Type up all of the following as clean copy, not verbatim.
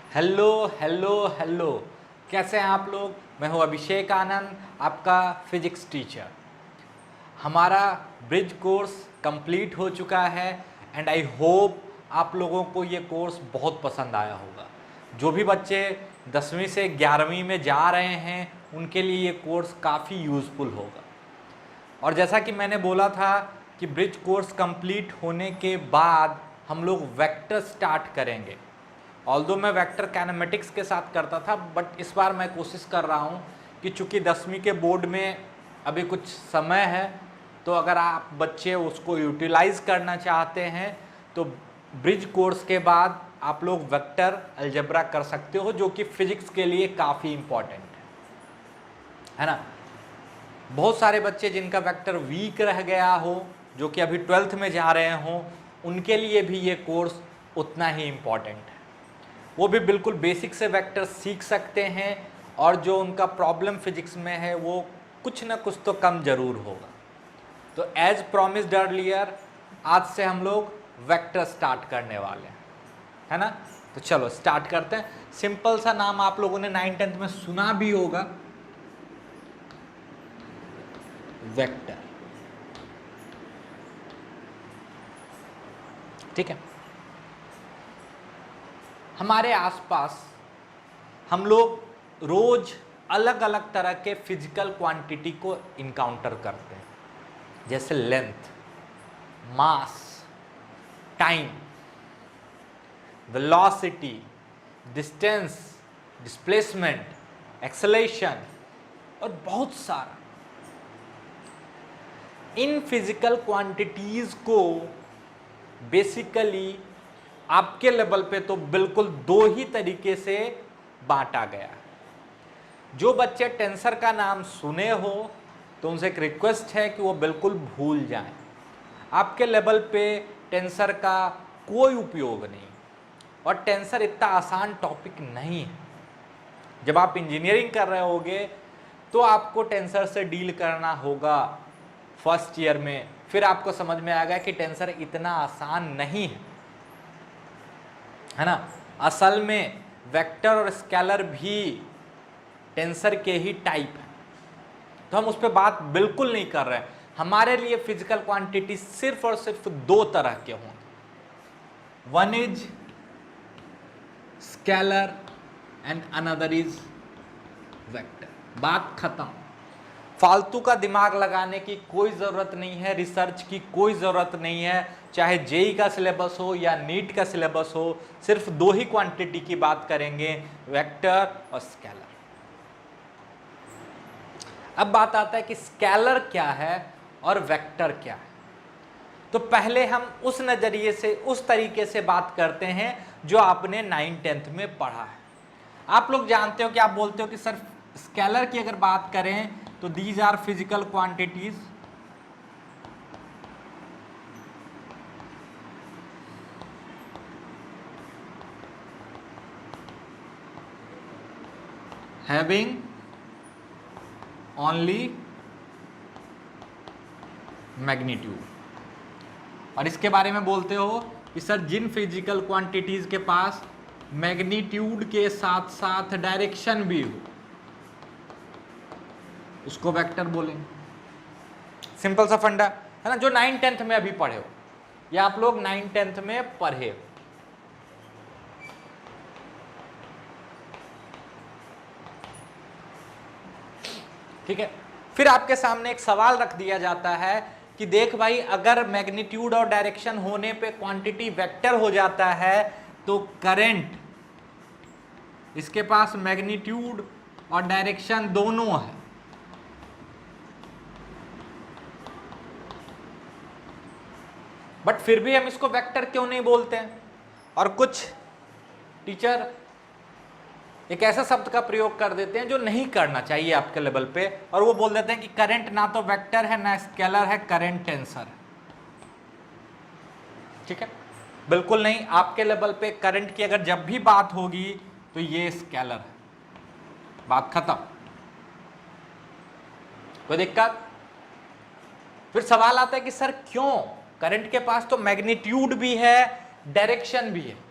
Hello hello hello. कैसे हैं आप लोग? मैं हूं अभिषेक आनंद, आपका फिजिक्स टीचर। हमारा ब्रिज कोर्स कंप्लीट हो चुका है एंड आई होप आप लोगों को ये कोर्स बहुत पसंद आया होगा। जो भी बच्चे 10वीं से 11वीं में जा रहे हैं उनके लिए ये कोर्स काफ़ी यूज़फुल होगा। और जैसा कि मैंने बोला था कि ब्रिज कोर्स कंप्लीट होने के बाद हम लोग वेक्टर स्टार्ट करेंगे। ऑल्दो मैं वेक्टर काइनेमेटिक्स के साथ करता था, बट इस बार मैं कोशिश कर रहा हूँ कि चूँकि 10वीं के बोर्ड में अभी कुछ समय है, तो अगर आप बच्चे उसको यूटिलाइज करना चाहते हैं तो ब्रिज कोर्स के बाद आप लोग वेक्टर अलजेब्रा कर सकते हो, जो कि फिजिक्स के लिए काफ़ी इम्पॉर्टेंट है ना। बहुत सारे बच्चे जिनका वेक्टर वीक रह गया हो, जो कि अभी 12th में जा रहे हों, उनके लिए भी ये कोर्स उतना ही इम्पॉर्टेंट है। वो भी बिल्कुल बेसिक से वेक्टर सीख सकते हैं और जो उनका प्रॉब्लम फिजिक्स में है वो कुछ ना कुछ तो कम जरूर होगा। तो एज प्रॉमिस्ड अर्लियर, आज से हम लोग वेक्टर स्टार्ट करने वाले हैं, है ना। तो चलो स्टार्ट करते हैं। सिंपल सा नाम आप लोगों ने 9th-10th में सुना भी होगा, वेक्टर। ठीक है। हमारे आसपास हम लोग रोज अलग अलग तरह के फिजिकल क्वांटिटी को इनकाउंटर करते हैं, जैसे length, mass, time, velocity, distance, displacement, acceleration और बहुत सारा। इन फिजिकल क्वांटिटीज को बेसिकली आपके लेवल पे तो बिल्कुल दो ही तरीके से बांटा गया है। जो बच्चे टेंसर का नाम सुने हो तो उनसे एक रिक्वेस्ट है कि वो बिल्कुल भूल जाएं। आपके लेवल पे टेंसर का कोई उपयोग नहीं, और टेंसर इतना आसान टॉपिक नहीं है। जब आप इंजीनियरिंग कर रहे होगे तो आपको टेंसर से डील करना होगा फर्स्ट ईयर में, फिर आपको समझ में आएगा कि टेंसर इतना आसान नहीं है ना। असल में वेक्टर और स्केलर भी टेंसर के ही टाइप है, तो हम उस पर बात बिल्कुल नहीं कर रहे हैं। हमारे लिए फिजिकल क्वांटिटी सिर्फ और सिर्फ दो तरह के होंगे, one is scalar and another is vector. बात खत्म। फालतू का दिमाग लगाने की कोई ज़रूरत नहीं है, रिसर्च की कोई ज़रूरत नहीं है। चाहे जेई का सिलेबस हो या नीट का सिलेबस हो, सिर्फ दो ही क्वांटिटी की बात करेंगे, वेक्टर और स्केलर। अब बात आता है कि स्केलर क्या है और वेक्टर क्या है। तो पहले हम उस नज़रिए से, उस तरीके से बात करते हैं जो आपने 9th-10th में पढ़ा है। आप लोग जानते हो कि आप बोलते हो कि सर स्केलर की अगर बात करें तो these are physical quantities having only magnitude. और इसके बारे में बोलते हो कि सर जिन फिजिकल क्वांटिटीज के पास मैग्नीट्यूड के साथ साथ डायरेक्शन भी हो उसको वेक्टर बोलेंगे। सिंपल सा फंडा है ना, जो 9th-10th में अभी पढ़े हो, या आप लोग 9th-10th में पढ़े हो। ठीक है। फिर आपके सामने एक सवाल रख दिया जाता है कि देख भाई, अगर मैग्नीट्यूड और डायरेक्शन होने पे क्वांटिटी वेक्टर हो जाता है तो करंट, इसके पास मैग्नीट्यूड और डायरेक्शन दोनों है, बट फिर भी हम इसको वेक्टर क्यों नहीं बोलते हैं। और कुछ टीचर एक ऐसा शब्द का प्रयोग कर देते हैं जो नहीं करना चाहिए आपके लेवल पे, और वो बोल देते हैं कि करंट ना तो वेक्टर है ना स्केलर है, करंट टेंसर है। ठीक है, बिल्कुल नहीं। आपके लेवल पे करंट की अगर जब भी बात होगी तो ये स्केलर है, बात खत्म, कोई दिक्कत। फिर सवाल आता है कि सर क्यों, करंट के पास तो मैग्नीट्यूड भी है, डायरेक्शन भी है।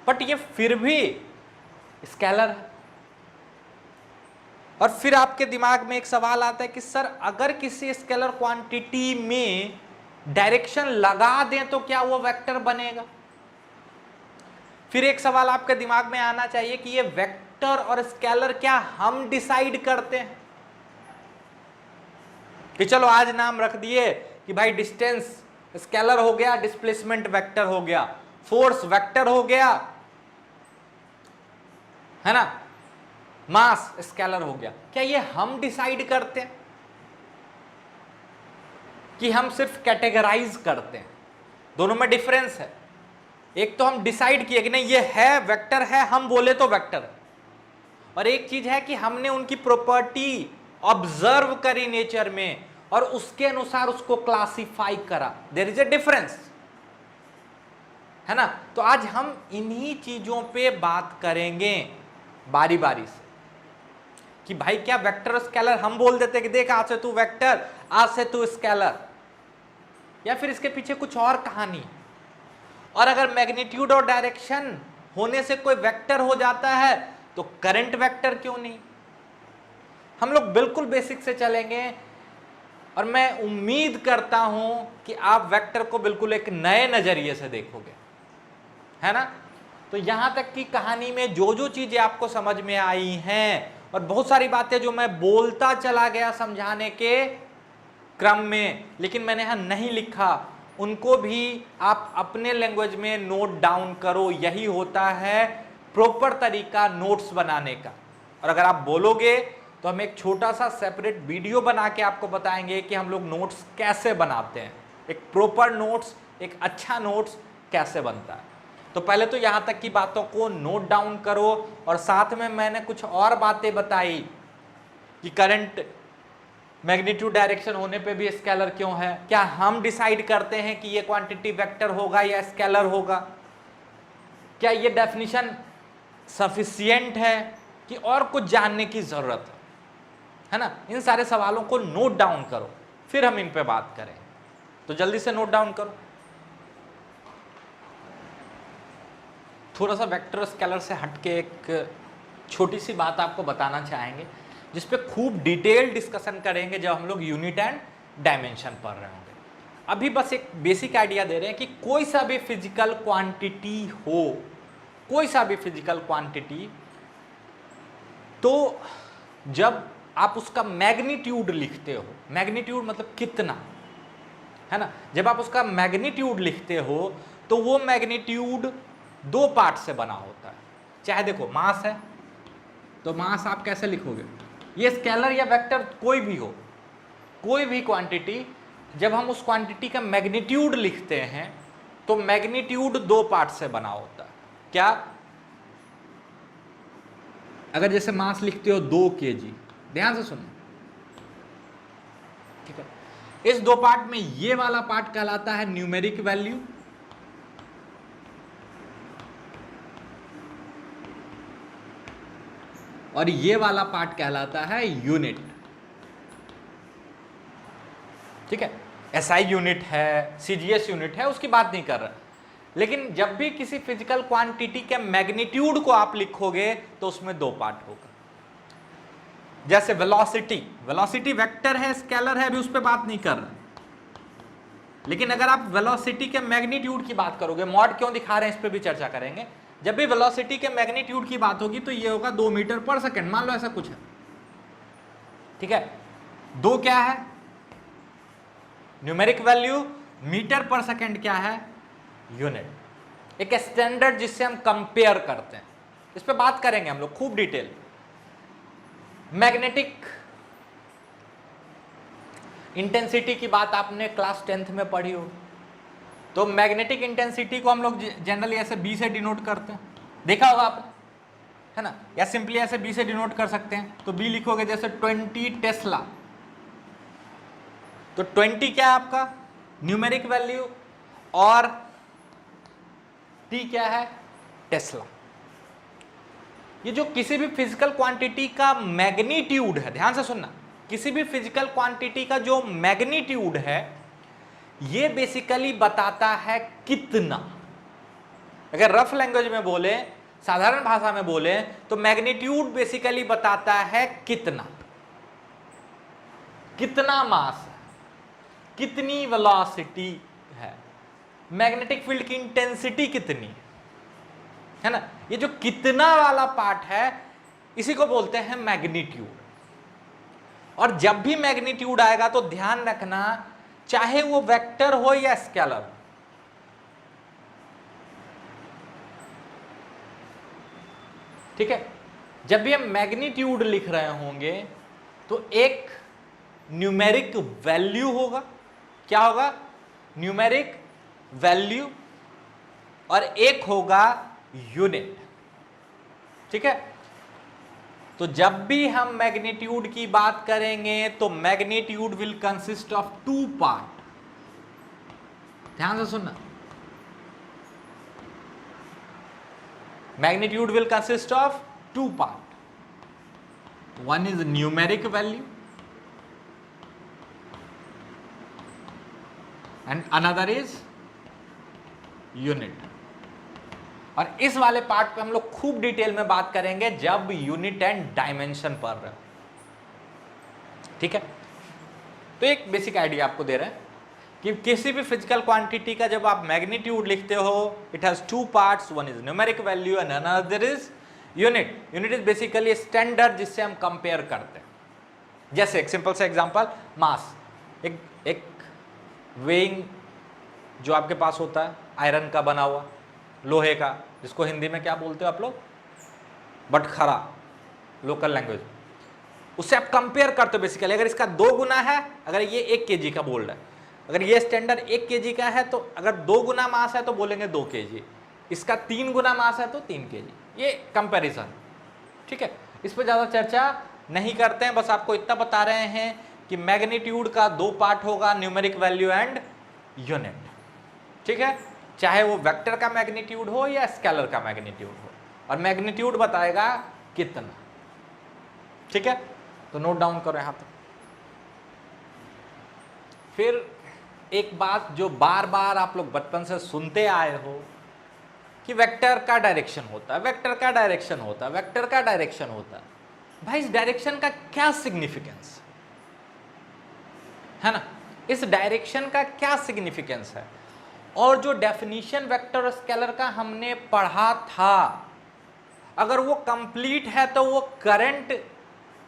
बट ये फिर भी स्केलर है। और फिर आपके दिमाग में एक सवाल आता है कि सर अगर किसी स्केलर क्वांटिटी में डायरेक्शन लगा दें तो क्या वो वेक्टर बनेगा? फिर एक सवाल आपके दिमाग में आना चाहिए कि ये वेक्टर और स्केलर क्या हम डिसाइड करते हैं? कि चलो आज नाम रख दिए कि भाई डिस्टेंस स्केलर हो गया, डिस्प्लेसमेंट वेक्टर हो गया, फोर्स वेक्टर हो गया, है ना, मास स्केलर हो गया। क्या ये हम डिसाइड करते हैं कि हम सिर्फ कैटेगराइज करते हैं? दोनों में डिफरेंस है। एक तो हम डिसाइड किए कि नहीं ये है वेक्टर है, हम बोले तो वेक्टर है, और एक चीज है कि हमने उनकी प्रॉपर्टी ऑब्जर्व करी नेचर में और उसके अनुसार उसको क्लासिफाई करा। देयर इज ए डिफरेंस, है ना। तो आज हम इन्हीं चीजों पे बात करेंगे बारी बारी से कि भाई क्या वेक्टर स्केलर हम बोल देते कि देख आज से तू वेक्टर, आज से तू स्केलर, या फिर इसके पीछे कुछ और कहानी। और अगर मैग्नीट्यूड और डायरेक्शन होने से कोई वेक्टर हो जाता है तो करंट वेक्टर क्यों नहीं? हम लोग बिल्कुल बेसिक से चलेंगे और मैं उम्मीद करता हूं कि आप वेक्टर को बिल्कुल एक नए नजरिए से देखोगे, है ना। तो यहां तक की कहानी में जो जो चीजें आपको समझ में आई हैं और बहुत सारी बातें जो मैं बोलता चला गया समझाने के क्रम में, लेकिन मैंने यहां नहीं लिखा, उनको भी आप अपने लैंग्वेज में नोट डाउन करो। यही होता है प्रॉपर तरीका नोट्स बनाने का। और अगर आप बोलोगे तो हम एक छोटा सा सेपरेट वीडियो बना के आपको बताएंगे कि हम लोग नोट्स कैसे बनाते हैं, एक प्रॉपर नोट्स, एक अच्छा नोट्स कैसे बनता है। तो पहले तो यहाँ तक की बातों को नोट डाउन करो, और साथ में मैंने कुछ और बातें बताई कि करंट मैग्नीट्यूड डायरेक्शन होने पे भी स्केलर क्यों है, क्या हम डिसाइड करते हैं कि ये क्वांटिटी वेक्टर होगा या स्केलर होगा, क्या ये डेफिनेशन सफिशिएंट है कि और कुछ जानने की जरूरत है ना। इन सारे सवालों को नोट डाउन करो, फिर हम इन पे बात करें। तो जल्दी से नोट डाउन करो। थोड़ा सा वेक्टर स्केलर से हटके एक छोटी सी बात आपको बताना चाहेंगे जिस पे खूब डिटेल डिस्कशन करेंगे जब हम लोग यूनिट एंड डायमेंशन पढ़ रहे होंगे। अभी बस एक बेसिक आइडिया दे रहे हैं कि कोई सा भी फिजिकल क्वांटिटी हो, कोई सा भी फिजिकल क्वांटिटी, तो जब आप उसका मैग्नीट्यूड लिखते हो, मैग्नीट्यूड मतलब कितना, है ना, जब आप उसका मैग्नीट्यूड लिखते हो तो वो मैग्नीट्यूड दो पार्ट से बना होता है। चाहे देखो मास है तो मास आप कैसे लिखोगे, ये स्केलर या वेक्टर कोई भी हो, कोई भी क्वांटिटी, जब हम उस क्वांटिटी का मैग्नीट्यूड लिखते हैं तो मैग्नीट्यूड दो पार्ट से बना होता है। क्या? अगर जैसे मास लिखते हो 2 kg, ध्यान से सुनो, ठीक है, इस दो पार्ट में ये वाला पार्ट कहलाता है न्यूमेरिक वैल्यू, और ये वाला पार्ट कहलाता है यूनिट। ठीक है, एसआई यूनिट है, सीजीएस यूनिट है, उसकी बात नहीं कर रहा। लेकिन जब भी किसी फिजिकल क्वांटिटी के मैग्नीट्यूड को आप लिखोगे तो उसमें दो पार्ट होगा। जैसे वेलोसिटी, वेलोसिटी वेक्टर है, स्केलर है, अभी उस पर बात नहीं कर रहा। लेकिन अगर आप वेलोसिटी के मैग्नीट्यूड की बात करोगे, मॉड क्यों दिखा रहे हैं इस पर भी चर्चा करेंगे। जब भी वेलोसिटी के मैग्नीट्यूड की बात होगी तो ये होगा 2 मीटर पर सेकंड, मान लो ऐसा कुछ है, ठीक है। 2 क्या है? न्यूमेरिक वैल्यू, मीटर पर सेकंड क्या है? यूनिट। एक स्टैंडर्ड जिससे हम कंपेयर करते हैं, इस पे बात करेंगे हम लोग खूब डिटेल। मैग्नेटिक इंटेंसिटी की बात आपने क्लास 10th में पढ़ी हो, तो मैग्नेटिक इंटेंसिटी को हम लोग जनरली ऐसे बी से डिनोट करते हैं, देखा होगा आपने, है ना, या सिंपली ऐसे बी से डिनोट कर सकते हैं। तो बी लिखोगे जैसे 20 टेस्ला, तो 20 क्या है आपका न्यूमेरिक वैल्यू, और टी क्या है? टेस्ला। ये जो किसी भी फिजिकल क्वांटिटी का मैग्नीट्यूड है, ध्यान से सुनना, किसी भी फिजिकल क्वांटिटी का जो मैग्नीट्यूड है ये बेसिकली बताता है कितना, अगर रफ लैंग्वेज में बोले, साधारण भाषा में बोले, तो मैग्नीट्यूड बेसिकली बताता है कितना मास है, कितनी वेलोसिटी है, मैग्नेटिक फील्ड की इंटेंसिटी कितनी है ना। ये जो कितना वाला पार्ट है इसी को बोलते हैं मैग्नीट्यूड। और जब भी मैग्नीट्यूड आएगा तो ध्यान रखना, चाहे वो वेक्टर हो या स्केलर, ठीक है, जब भी हम मैग्नीट्यूड लिख रहे होंगे तो एक न्यूमेरिक वैल्यू होगा। क्या होगा? न्यूमेरिक वैल्यू, और एक होगा यूनिट, ठीक है। तो जब भी हम मैग्नीट्यूड की बात करेंगे तो magnitude will consist of two part. ध्यान से सुनना, magnitude will consist of two part. One is numeric value and another is unit. और इस वाले पार्ट पे हम लोग खूब डिटेल में बात करेंगे जब यूनिट एंड डायमेंशन पढ़ रहे हो, ठीक है। तो एक बेसिक आइडिया आपको दे रहे हैं कि किसी भी फिजिकल क्वांटिटी का जब आप मैग्नीट्यूड लिखते हो, it has two parts, one is numeric value and another is unit. Unit is basically standard जिससे हम कंपेयर करते हैं। जैसे एक सिंपल सा एग्जांपल, मास, एक वेइंग जो आपके पास होता है आयरन का बना हुआ, लोहे का, जिसको हिंदी में क्या बोलते हो आप लोग? बटखरा, लोकल लैंग्वेज। उससे आप कंपेयर करते हो बेसिकली। अगर इसका 2 गुना है, अगर ये 1 kg का बोल्ड है, अगर ये स्टैंडर्ड 1 kg का है, तो अगर 2 गुना मास है तो बोलेंगे 2 kg, इसका 3 गुना मास है तो 3 kg। ये कंपैरिजन, ठीक है। इस पर ज़्यादा चर्चा नहीं करते हैं, बस आपको इतना बता रहे हैं कि मैग्नीट्यूड का 2 पार्ट होगा, न्यूमेरिक वैल्यू एंड यूनिट, ठीक है। चाहे वो वेक्टर का मैग्नीट्यूड हो या स्केलर का मैग्नीट्यूड हो, और मैग्नीट्यूड बताएगा कितना, ठीक है। तो नोट डाउन करो यहां तक। फिर एक बात जो बार बार आप लोग बचपन से सुनते आए हो कि वेक्टर का डायरेक्शन होता है, वेक्टर का डायरेक्शन होता है, वेक्टर का डायरेक्शन होता है। भाई इस डायरेक्शन का क्या सिग्निफिकेंस है ना, इस डायरेक्शन का क्या सिग्निफिकेंस है? और जो डेफिनेशन वेक्टर और स्केलर का हमने पढ़ा था, अगर वो कंप्लीट है तो वो करंट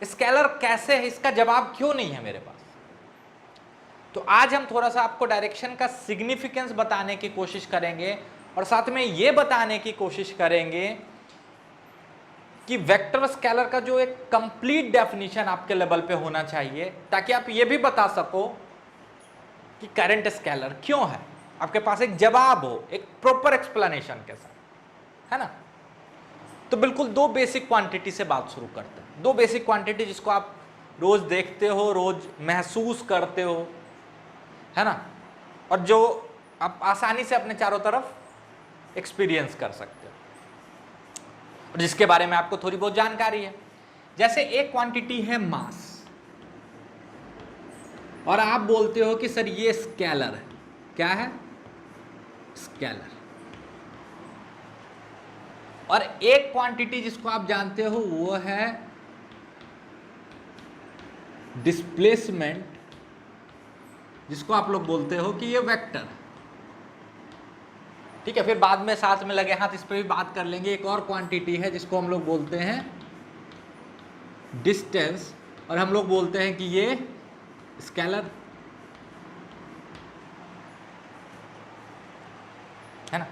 स्केलर कैसे है, इसका जवाब क्यों नहीं है मेरे पास? तो आज हम थोड़ा सा आपको डायरेक्शन का सिग्निफिकेंस बताने की कोशिश करेंगे, और साथ में ये बताने की कोशिश करेंगे कि वेक्टर और स्केलर का जो एक कंप्लीट डेफिनेशन आपके लेवल पे होना चाहिए, ताकि आप ये भी बता सको कि करंट स्केलर क्यों है, आपके पास एक जवाब हो, एक प्रॉपर एक्सप्लेनेशन के साथ, है ना। तो बिल्कुल 2 बेसिक क्वांटिटी से बात शुरू करते हैं। 2 बेसिक क्वांटिटी जिसको आप रोज देखते हो, रोज महसूस करते हो, है ना, और जो आप आसानी से अपने चारों तरफ एक्सपीरियंस कर सकते हो, और जिसके बारे में आपको थोड़ी बहुत जानकारी है। जैसे एक क्वांटिटी है मास, और आप बोलते हो कि सर ये स्केलर है। क्या है? स्केलर। और एक क्वांटिटी जिसको आप जानते हो वो है डिस्प्लेसमेंट, जिसको आप लोग बोलते हो कि ये वेक्टर, ठीक है। फिर बाद में साथ में लगे हाथ इस पर भी बात कर लेंगे। एक और क्वांटिटी है जिसको हम लोग बोलते हैं डिस्टेंस, और हम लोग बोलते हैं कि ये स्केलर है ना,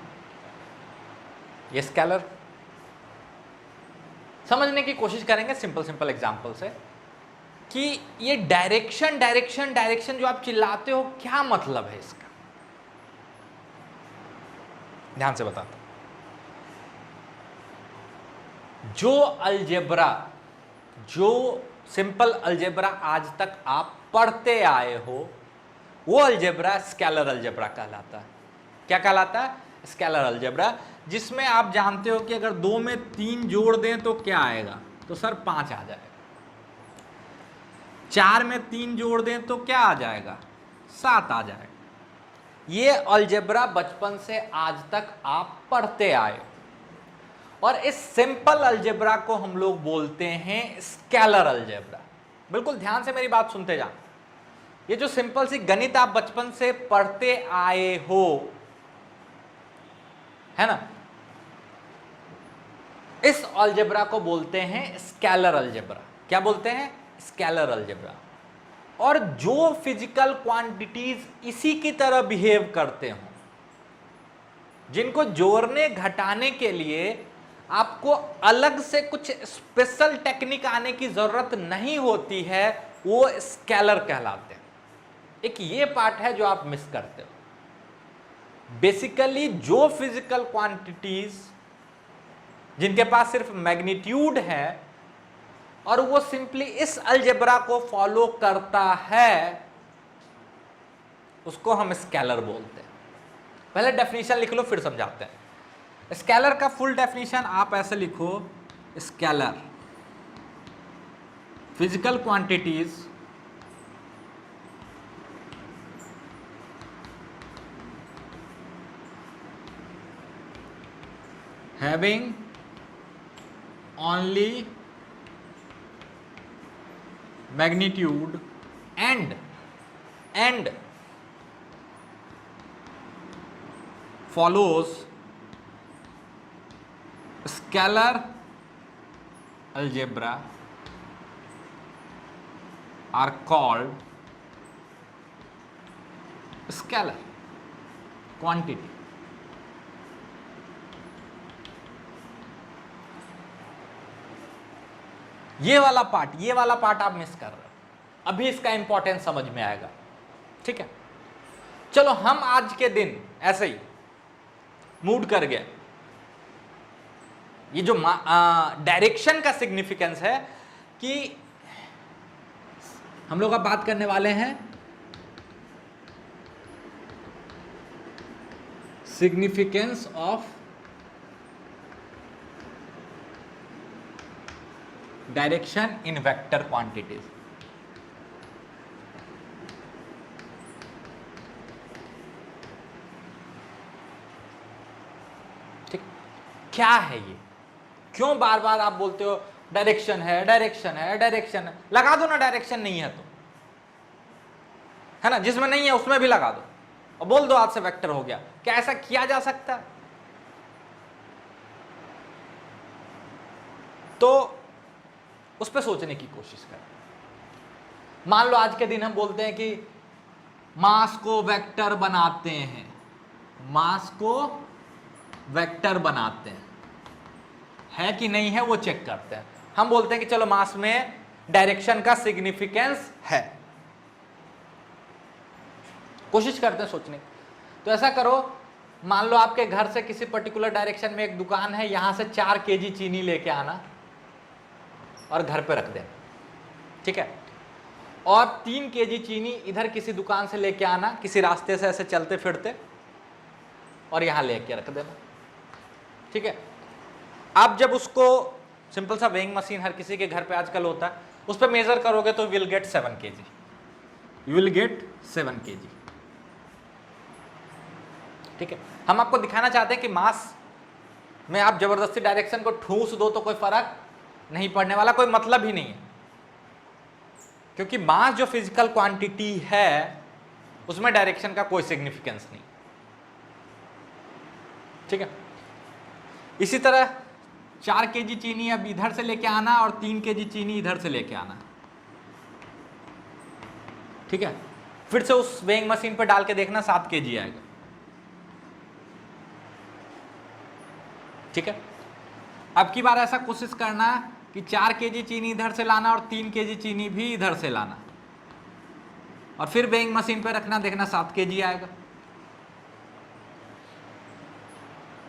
ये स्केलर। समझने की कोशिश करेंगे सिंपल एग्जांपल से कि ये डायरेक्शन डायरेक्शन डायरेक्शन जो आप चिल्लाते हो, क्या मतलब है इसका? ध्यान से बताता हूं। जो अलजेब्रा, जो सिंपल अलजेब्रा आज तक आप पढ़ते आए हो, वो अलजेब्रा स्केलर अलजेब्रा कहलाता है। क्या कहलाता है? स्केलर अलजेब्रा, जिसमें आप जानते हो कि अगर 2 में 3 जोड़ दें तो क्या आएगा? तो सर 5 आ जाएगा। 4 में 3 जोड़ दें तो क्या आ जाएगा? 7 आ जाएगा। ये अलजेब्रा बचपन से आज तक आप पढ़ते आए और इस सिंपल अलजेब्रा को हम लोग बोलते हैं स्केलर अलजेब्रा। बिल्कुल ध्यान से मेरी बात सुनते जाना। ये जो सिंपल सी गणित आप बचपन से पढ़ते आए हो, है ना, इस अलजेब्रा को बोलते हैं स्केलर अलजेब्रा। क्या बोलते हैं? Scalar algebra. और जो फिजिकल क्वांटिटीज इसी की तरह बिहेव करते हो, जिनको जोड़ने घटाने के लिए आपको अलग से कुछ स्पेशल टेक्निक आने की जरूरत नहीं होती है, वो स्केलर कहलाते हैं। एक ये पार्ट है जो आप मिस करते हो। बेसिकली जो फिजिकल क्वांटिटीज जिनके पास सिर्फ मैग्नीट्यूड है और वो सिंपली इस अलजेब्रा को फॉलो करता है, उसको हम स्केलर बोलते हैं। पहले डेफिनेशन लिख लो, फिर समझाते हैं। स्केलर का फुल डेफिनेशन आप ऐसे लिखो, scalar physical quantities having only magnitude and follows scalar algebra are called scalar quantity। ये वाला पार्ट आप मिस कर रहे हो। अभी इसका इंपॉर्टेंस समझ में आएगा, ठीक है। चलो हम आज के दिन ऐसे ही मूड कर गए। ये जो डायरेक्शन का सिग्निफिकेंस है कि हम लोग अब बात करने वाले हैं significance of direction in vector quantities. ठीक, क्या है ये? क्यों बार बार आप बोलते हो डायरेक्शन है, डायरेक्शन है, डायरेक्शन है? लगा दो ना, डायरेक्शन नहीं है तो, है ना, जिसमें नहीं है उसमें भी लगा दो और बोल दो आज से वेक्टर हो गया। क्या ऐसा किया जा सकता है? तो उस पर सोचने की कोशिश करें। मान लो आज के दिन हम बोलते हैं कि मास को वेक्टर बनाते हैं, मास को वेक्टर बनाते हैं, है कि नहीं है वो चेक करते हैं। हम बोलते हैं कि चलो मास में डायरेक्शन का सिग्निफिकेंस है, कोशिश करते हैं सोचने। तो ऐसा करो, मान लो आपके घर से किसी पर्टिकुलर डायरेक्शन में एक दुकान है, यहां से 4 केजी चीनी लेके आना और घर पे रख देना, ठीक है। और 3 केजी चीनी इधर किसी दुकान से लेके आना, किसी रास्ते से ऐसे चलते फिरते, और यहां लेके रख देना, ठीक है। आप जब उसको सिंपल सा वेइंग मशीन हर किसी के घर पे आजकल होता है, उस पर मेजर करोगे तो will get 7 KG, you will get 7 KG, ठीक है। हम आपको दिखाना चाहते हैं कि मास में आप जबरदस्ती डायरेक्शन को ठूस दो तो कोई फर्क नहीं पड़ने वाला, कोई मतलब ही नहीं है, क्योंकि मास जो फिजिकल क्वांटिटी है उसमें डायरेक्शन का कोई सिग्निफिकेंस नहीं, ठीक है। इसी तरह 4 केजी चीनी अब इधर से लेके आना और 3 केजी चीनी इधर से लेके आना, ठीक है। फिर से उस वेइंग मशीन पर डाल के देखना 7 केजी आएगा, ठीक है। अब की बार ऐसा कोशिश करना कि 4 केजी चीनी इधर से लाना और 3 केजी चीनी भी इधर से लाना, और फिर वेइंग मशीन पे रखना, देखना 7 केजी आएगा।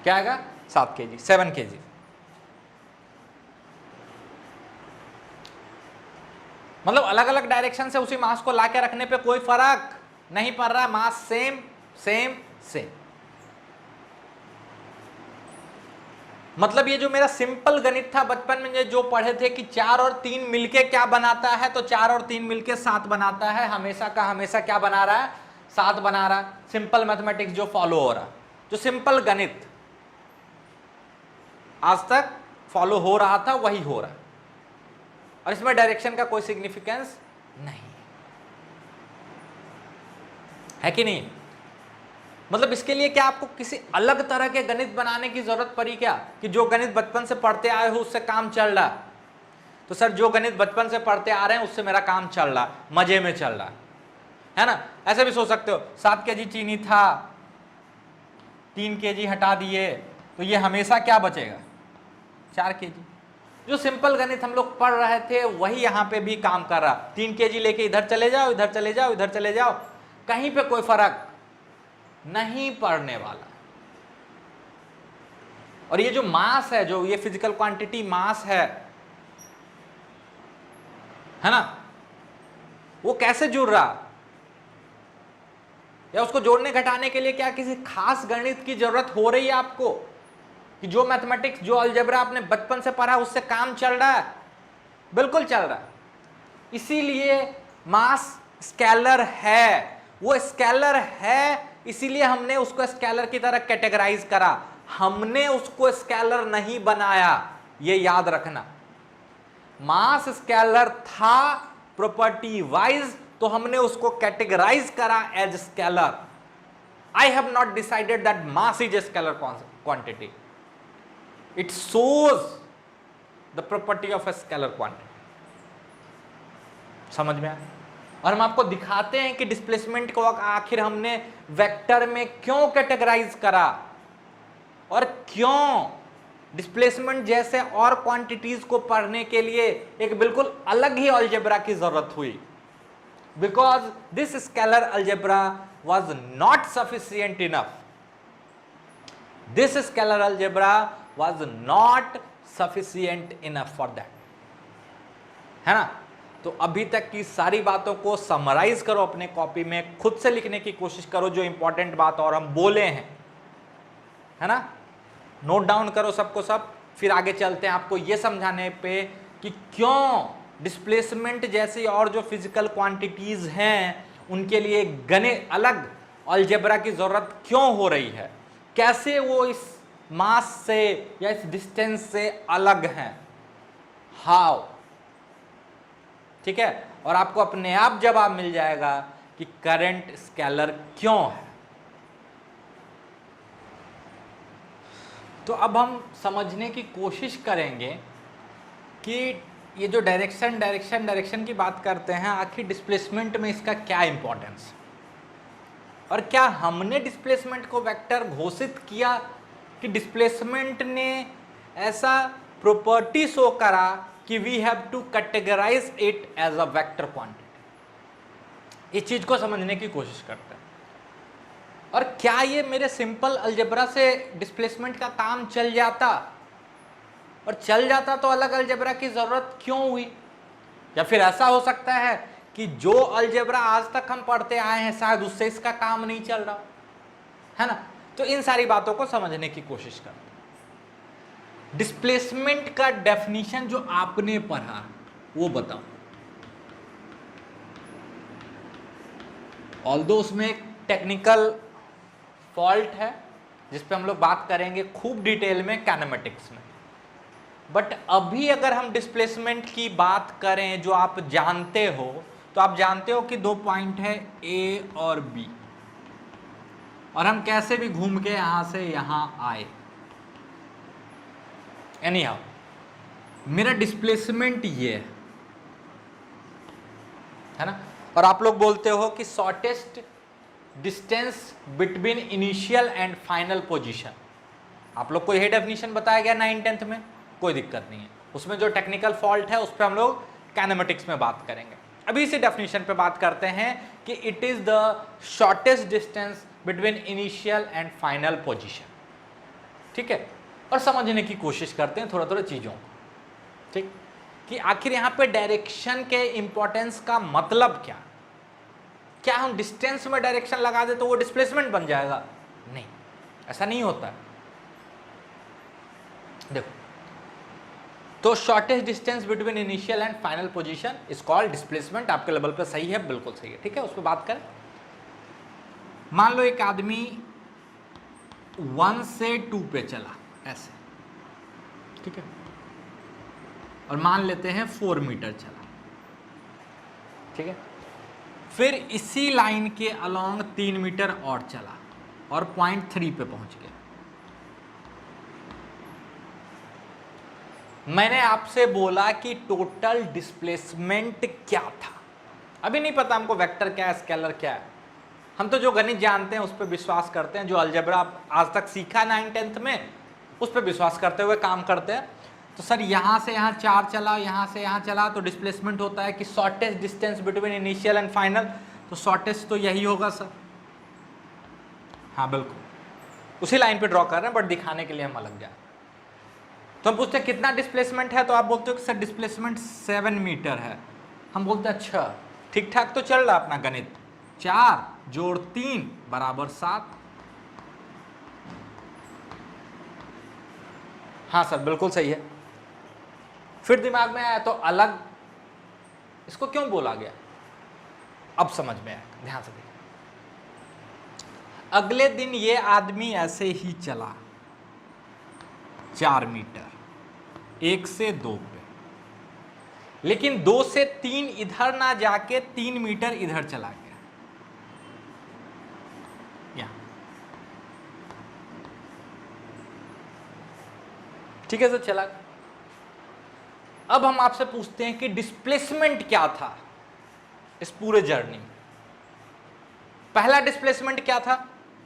क्या आएगा? 7 केजी, 7 केजी। मतलब अलग अलग डायरेक्शन से उसी मास को लाके रखने पे कोई फर्क नहीं पड़ रहा, मास सेम सेम सेम। मतलब ये जो मेरा सिंपल गणित था बचपन में जो पढ़े थे कि 4 और 3 मिलके क्या बनाता है, तो 4 और 3 मिलके 7 बनाता है, हमेशा का हमेशा क्या बना रहा है? साथ बना रहा, सिंपल मैथमेटिक्स जो फॉलो हो रहा, जो सिंपल गणित आज तक फॉलो हो रहा था वही हो रहा, और इसमें डायरेक्शन का कोई सिग्निफिकेंस नहीं है कि नहीं? मतलब इसके लिए क्या आपको किसी अलग तरह के गणित बनाने की जरूरत पड़ी क्या, कि जो गणित बचपन से पढ़ते आए हो उससे काम चल रहा? तो सर जो गणित बचपन से पढ़ते आ रहे हैं उससे मेरा काम चल रहा, मजे में चल रहा है ना। ऐसे भी सोच सकते हो 7 kg चीनी था, 3 kg हटा दिए तो ये हमेशा क्या बचेगा, 4 kg। जो सिंपल गणित हम लोग पढ़ रहे थे वही यहां पे भी काम कर रहा। 3 kg लेके इधर चले जाओ, इधर चले जाओ, इधर चले जाओ, कहीं पे कोई फर्क नहीं पड़ने वाला। और ये जो मास है, जो ये फिजिकल क्वांटिटी मास है ना, वो कैसे जुड़ रहा, या उसको जोड़ने घटाने के लिए क्या किसी खास गणित की जरूरत हो रही है आपको, कि जो मैथमेटिक्स जो अलजेब्रा आपने बचपन से पढ़ा उससे काम चल रहा है? बिल्कुल चल रहा है। इसीलिए मास स्केलर है, वो स्केलर है, इसीलिए हमने उसको स्केलर की तरह कैटेगराइज करा, हमने उसको स्केलर नहीं बनाया, ये याद रखना। मास स्केलर था प्रॉपर्टी वाइज, तो हमने उसको कैटेगराइज करा as scalar. I have not decided that mass is a scalar quantity, it shows the property of a scalar quantity. समझ में आया? और हम आपको दिखाते हैं कि डिस्प्लेसमेंट को आखिर हमने वेक्टर में क्यों कैटेगराइज करा, और क्यों डिस्प्लेसमेंट जैसे और क्वांटिटीज को पढ़ने के लिए एक बिल्कुल अलग ही अलजेब्रा की जरूरत हुई, because this scalar algebra was not sufficient enough. This scalar algebra was not sufficient enough for that. है ना? तो अभी तक की सारी बातों को समराइज करो अपने कॉपी में, खुद से लिखने की कोशिश करो जो इंपॉर्टेंट बात और हम बोले हैं, है ना? नोट डाउन करो सबको सब, फिर आगे चलते हैं आपको ये समझाने पे कि क्यों डिस्प्लेसमेंट जैसी और जो फिजिकल क्वांटिटीज हैं उनके लिए गणित अलग अलजेब्रा की जरूरत क्यों हो रही है, कैसे वो इस मास से या इस डिस्टेंस से अलग हैं, हाउ। ठीक है? और आपको अपने आप जवाब मिल जाएगा कि करंट स्केलर क्यों है। तो अब हम समझने की कोशिश करेंगे कि ये जो डायरेक्शन की बात करते हैं, आखिर डिस्प्लेसमेंट में इसका क्या इंपॉर्टेंस, और क्या हमने डिस्प्लेसमेंट को वेक्टर घोषित किया कि डिस्प्लेसमेंट ने ऐसा प्रॉपर्टी शो करा कि we have to categorise it as a vector quantity. इस चीज को समझने की कोशिश करते हैं। और क्या ये मेरे सिंपल अलजेब्रा से डिस्प्लेसमेंट का काम चल जाता, और चल जाता तो अलग अलजेब्रा की जरूरत क्यों हुई? या फिर ऐसा हो सकता है कि जो अलजेब्रा आज तक हम पढ़ते आए हैं शायद उससे इसका काम नहीं चल रहा, है ना? तो इन सारी बातों को समझने की कोशिश करते हैं। डिस्प्लेसमेंट का डेफिनेशन जो आपने पढ़ा वो बताओ। ऑल्दो उसमें एक टेक्निकल फॉल्ट है जिस पे हम लोग बात करेंगे खूब डिटेल में कैनेमेटिक्स में, बट अभी अगर हम डिस्प्लेसमेंट की बात करें जो आप जानते हो, तो आप जानते हो कि 2 पॉइंट है ए और बी, और हम कैसे भी घूम के यहां से यहां आए। एनीहाउ मेरा डिस्प्लेसमेंट ये है ना, और आप लोग बोलते हो कि shortest distance between initial and final position. आप लोग को यही डेफिनेशन बताया गया 9th-10th में, कोई दिक्कत नहीं है। उसमें जो टेक्निकल फॉल्ट है उस पर हम लोग कैनेमेटिक्स में बात करेंगे। अभी इसी डेफिनेशन पे बात करते हैं कि it is the shortest distance between initial and final position. ठीक है? और समझने की कोशिश करते हैं थोड़ा थोड़ा चीज़ों को, ठीक, कि आखिर यहाँ पे डायरेक्शन के इंपॉर्टेंस का मतलब क्या। क्या हम डिस्टेंस में डायरेक्शन लगा दे तो वो डिस्प्लेसमेंट बन जाएगा? नहीं, ऐसा नहीं होता है। देखो, तो shortest distance between initial and final position is called displacement. आपके लेवल पे सही है, बिल्कुल सही है, ठीक है, उस पर बात करें। मान लो एक आदमी 1 से 2 पे चला ऐसे, ठीक है, और मान लेते हैं 4 मीटर चला, ठीक है, फिर इसी लाइन के अलोंग 3 मीटर और चला और पॉइंट 3 पे पहुंच गया। मैंने आपसे बोला कि टोटल डिस्प्लेसमेंट क्या था। अभी नहीं पता हमको वेक्टर क्या है, स्केलर क्या है, हम तो जो गणित जानते हैं उस पर विश्वास करते हैं, जो अलजेब्रा आज तक सीखा 9th-10th में उस पर विश्वास करते हुए काम करते हैं। तो सर यहाँ से यहाँ 4 चला, यहाँ से यहाँ चला, तो डिस्प्लेसमेंट होता है कि shortest distance between initial and final, तो शॉर्टेस्ट तो यही होगा सर। हाँ बिल्कुल, उसी लाइन पे ड्रॉ कर रहे हैं, बट दिखाने के लिए हम अलग जाए। तो हम पूछते हैं कितना डिस्प्लेसमेंट है, तो आप बोलते हो कि सर डिस्प्लेसमेंट 7 मीटर है। हम बोलते हैं अच्छा ठीक ठाक तो चल रहा अपना गणित, 4 जोड़ 3 बराबर 7। हाँ सर बिल्कुल सही है। फिर दिमाग में आया तो अलग इसको क्यों बोला गया, अब समझ में आया, ध्यान से देखिए। अगले दिन ये आदमी ऐसे ही चला 4 मीटर 1 से 2 पे, लेकिन 2 से 3 इधर ना जाके 3 मीटर इधर चला गया, यहां, ठीक है सर चला। अब हम आपसे पूछते हैं कि डिस्प्लेसमेंट क्या था इस पूरे जर्नी में। पहला डिस्प्लेसमेंट क्या था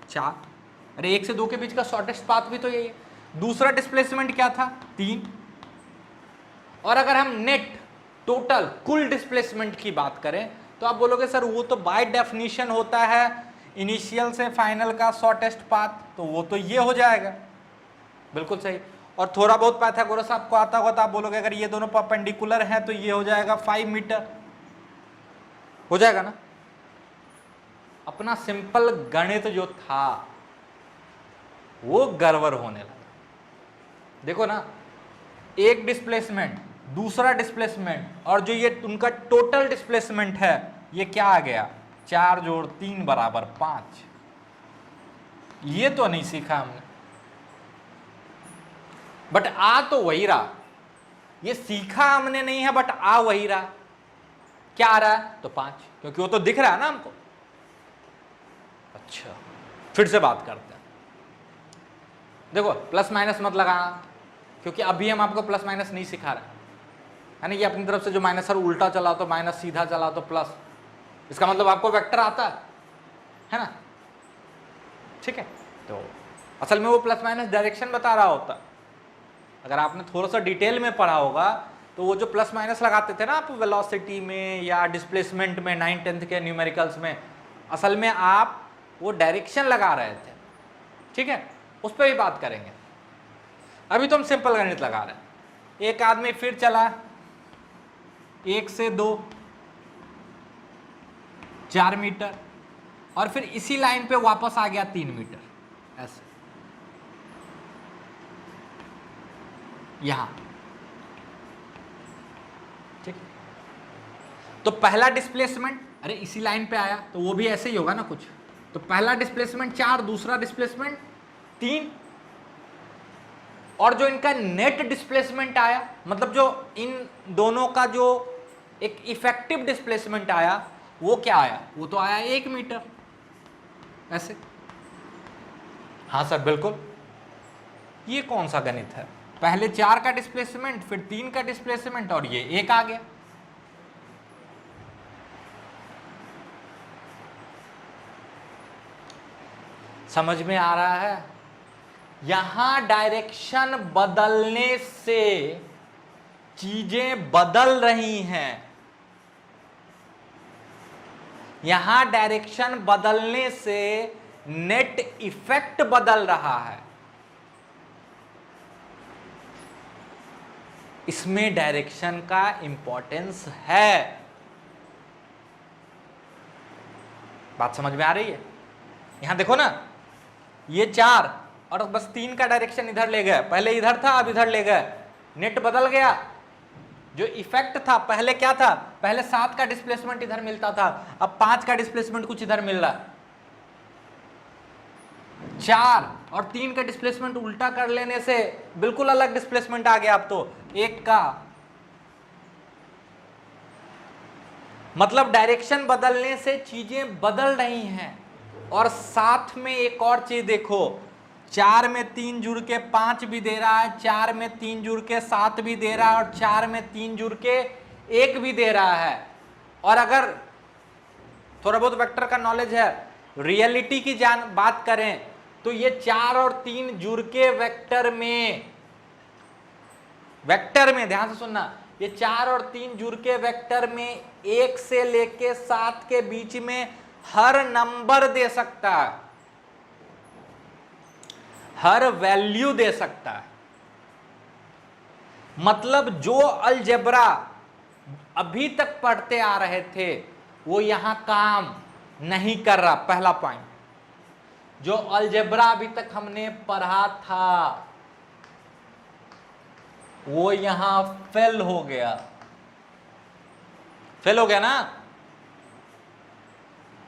4, अरे 1 से 2 के बीच का शॉर्टेस्ट पाथ भी तो यही है। दूसरा डिस्प्लेसमेंट क्या था 3, और अगर हम नेट टोटल कुल डिस्प्लेसमेंट की बात करें तो आप बोलोगे सर वो तो बाय डेफिनेशन होता है इनिशियल से फाइनल का शॉर्टेस्ट पाथ, तो वो तो ये हो जाएगा, बिल्कुल सही। और थोड़ा बहुत पाइथागोरस आपको आता होगा तो आप बोलोगे अगर ये दोनों परपेंडिकुलर हैं तो ये हो जाएगा 5 मीटर, हो जाएगा ना। अपना सिंपल गणित जो था वो गड़बड़ होने लगा। देखो ना, एक डिस्प्लेसमेंट, दूसरा डिस्प्लेसमेंट, और जो ये उनका टोटल डिस्प्लेसमेंट है ये क्या आ गया 4 जोड़ 3 बराबर 5। ये तो नहीं सीखा हमने, बट आ तो वही रहा। ये सीखा हमने नहीं है बट आ वही रहा। क्या आ रहा है तो 5, क्योंकि वो तो दिख रहा है ना हमको। अच्छा फिर से बात करते हैं। देखो प्लस माइनस मत लगाना, क्योंकि अभी हम आपको प्लस माइनस नहीं सिखा रहे, यानी कि अपनी तरफ से जो माइनस उल्टा चला तो माइनस, सीधा चला तो प्लस, इसका मतलब आपको वेक्टर आता है ना, ठीक है। तो असल में वो प्लस माइनस डायरेक्शन बता रहा होता। अगर आपने थोड़ा सा डिटेल में पढ़ा होगा तो वो जो प्लस माइनस लगाते थे ना आप वेलोसिटी में या डिस्प्लेसमेंट में 9th-10th के न्यूमेरिकल्स में, असल में आप वो डायरेक्शन लगा रहे थे, ठीक है, उस पर भी बात करेंगे। अभी तो हम सिंपल गणित लगा रहे हैं। एक आदमी फिर चला 1 से 2 4 मीटर और फिर इसी लाइन पे वापस आ गया 3 मीटर ऐसे, यहां, ठीक। तो पहला डिस्प्लेसमेंट, अरे इसी लाइन पे आया तो वो भी ऐसे ही होगा ना कुछ। तो पहला डिस्प्लेसमेंट 4, दूसरा डिस्प्लेसमेंट 3, और जो इनका नेट डिस्प्लेसमेंट आया, मतलब जो इन दोनों का जो एक इफेक्टिव डिस्प्लेसमेंट आया वो क्या आया, वो तो आया 1 मीटर ऐसे। हाँ सर बिल्कुल, ये कौन सा गणित है, पहले 4 का डिस्प्लेसमेंट फिर 3 का डिस्प्लेसमेंट और ये 1 आ गया। समझ में आ रहा है। यहां डायरेक्शन बदलने से चीजें बदल रही हैं, यहां डायरेक्शन बदलने से नेट इफेक्ट बदल रहा है। इसमें डायरेक्शन का इंपॉर्टेंस है। बात समझ में आ रही है। यहां देखो ना, ये 4 और बस 3 का डायरेक्शन इधर ले गए, पहले इधर था अब इधर ले गए, नेट बदल गया। जो इफेक्ट था पहले क्या था, पहले 7 का डिस्प्लेसमेंट इधर मिलता था, अब 5 का डिस्प्लेसमेंट कुछ इधर मिल रहा है। 4 और 3 का डिस्प्लेसमेंट उल्टा कर लेने से बिल्कुल अलग डिस्प्लेसमेंट आ गया। अब तो 1 का मतलब डायरेक्शन बदलने से चीजें बदल रही हैं। और साथ में एक और चीज देखो, 4 में 3 जुड़ के 5 भी दे रहा है, 4 में 3 जुड़ के 7 भी दे रहा है, और 4 में 3 जुड़ के 1 भी दे रहा है। और अगर थोड़ा बहुत वेक्टर का नॉलेज है, रियलिटी की बात करें तो ये 4 और 3 जुड़ के वेक्टर में ध्यान से सुनना, ये 4 और 3 जुड़ के वेक्टर में 1 से लेके 7 के बीच में हर नंबर दे सकता है, हर वैल्यू दे सकता है। मतलब जो अलजेब्रा अभी तक पढ़ते आ रहे थे वो यहां काम नहीं कर रहा। पहला पॉइंट, जो अलजेब्रा अभी तक हमने पढ़ा था वो यहां फेल हो गया। फेल हो गया ना।